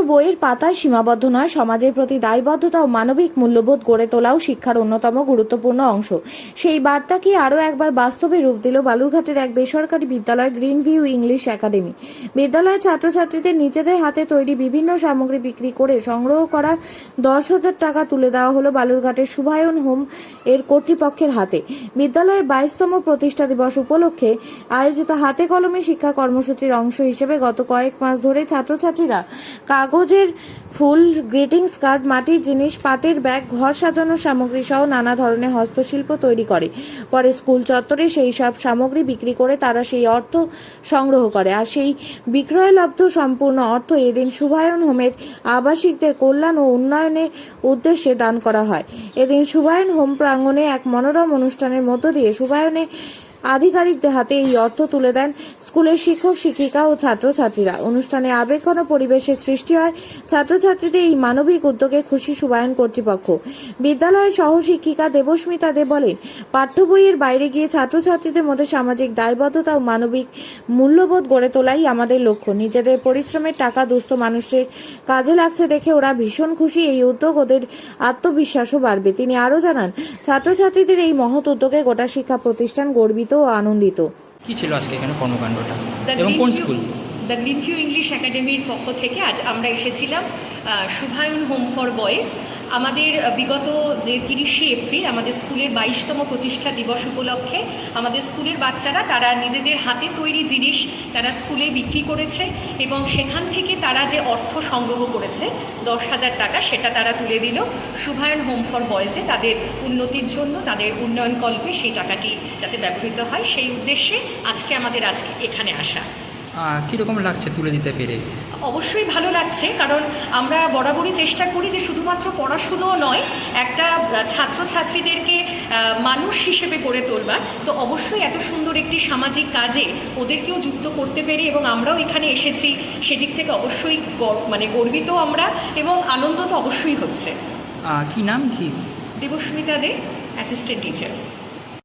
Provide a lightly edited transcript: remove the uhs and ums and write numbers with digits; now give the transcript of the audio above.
বইয়ের পাতায় সীমাবদ্ধ নয়, সমাজের প্রতি দায়বদ্ধতা ও মানবিক মূল্যবোধ গড়ে তোলাও শিক্ষার অন্যতম গুরুত্বপূর্ণ অংশ। সেই বার্তাকে আরও একবার বাস্তবে রূপ দিল বালুরঘাটের এক বেসরকারি বিদ্যালয় গ্রিন ভিউ ইংলিশ একাডেমি। বিদ্যালয়ের ছাত্রছাত্রীদের নিজেদের হাতে তৈরি বিভিন্ন সামগ্রী বিক্রি করে সংগ্রহ করা 10,000 টাকা তুলে দেওয়া হলো বালুরঘাটের শুভায়ন হোম এর কর্তৃপক্ষের হাতে। বিদ্যালয়ের 22তম প্রতিষ্ঠা দিবস উপলক্ষে আয়োজিত হাতে কলমে শিক্ষা কর্মসূচির অংশ হিসেবে গত কয়েক মাস ধরে ছাত্রছাত্রীরা কাগজের ফুল, গ্রিটিংস কার্ড, মাটির জিনিস, পাটের ব্যাগ, ঘর সাজানোর সামগ্রী সহ নানা ধরনের হস্তশিল্প তৈরি করে। পরে স্কুল চত্বরে সেই সব সামগ্রী বিক্রি করে তারা সেই অর্থ সংগ্রহ করে, আর সেই বিক্রয়লব্ধ সম্পূর্ণ অর্থ এদিন শুভায়ন হোমের আবাসিকদের কল্যাণ ও উন্নয়নের উদ্দেশ্যে দান করা হয়। এদিন শুভায়ন হোম প্রাঙ্গণে এক মনোরম অনুষ্ঠানের মধ্য দিয়ে শুভায়নে আধিকারিকদের হাতে এই অর্থ তুলে দেন স্কুলের শিক্ষক শিক্ষিকা ও ছাত্রছাত্রীরা। অনুষ্ঠানে আবেগঘন পরিবেশের সৃষ্টি হয়। ছাত্রছাত্রীদের এই মানবিক উদ্যোগে খুশি শুভায়ন কর্তৃপক্ষ। বিদ্যালয়ের সহশিক্ষিকা দেবস্মিতা দে বলেন, পাঠ্য বইয়ের বাইরে গিয়ে ছাত্রছাত্রীদের মধ্যে সামাজিক দায়বদ্ধতা ও মানবিক মূল্যবোধ গড়ে তোলাই আমাদের লক্ষ্য। নিজেদের পরিশ্রমের টাকা দুস্থ মানুষের কাজে লাগছে দেখে ওরা ভীষণ খুশি। এই উদ্যোগ ওদের আত্মবিশ্বাসও বাড়বে। তিনি আরও জানান, ছাত্রছাত্রীদের এই মহৎ উদ্যোগে গোটা শিক্ষা প্রতিষ্ঠান গর্বিত ও আনন্দিত। কি ছিল আজকে এখানে কর্মকাণ্ডটা এবং কোন school? The green view English একাডেমির পক্ষ থেকে আজ আমরা এসেছিলাম শুভায়ন হোম ফর বয়েজ। আমাদের বিগত যে 30শে এপ্রিল আমাদের স্কুলের 22তম প্রতিষ্ঠা দিবস উপলক্ষে আমাদের স্কুলের বাচ্চারা তারা নিজেদের হাতে তৈরি জিনিস তারা স্কুলে বিক্রি করেছে এবং সেখান থেকে তারা যে অর্থ সংগ্রহ করেছে 10,000 টাকা, সেটা তারা তুলে দিল শুভায়ন হোম ফর বয়েজে তাদের উন্নতির জন্য, তাদের উন্নয়ন কল্পে সেই টাকাটি যাতে ব্যবহৃত হয় সেই উদ্দেশ্যে আজকে এখানে আসা। কীরকম লাগছে তুলে দিতে পেরে? অবশ্যই ভালো লাগছে, কারণ আমরা বরাবরই চেষ্টা করি যে শুধুমাত্র পড়াশুনো নয়, একটা ছাত্রছাত্রীদেরকে মানুষ হিসেবে গড়ে তোলবার। তো অবশ্যই এত সুন্দর একটি সামাজিক কাজে ওদেরকেও যুক্ত করতে পেরে এবং আমরাও এখানে এসেছি, সেদিক থেকে অবশ্যই গর্বিত আমরা এবং আনন্দ তো অবশ্যই হচ্ছে। কি নাম? কি? দেবস্মিতা দে, অ্যাসিস্ট্যান্ট টিচার।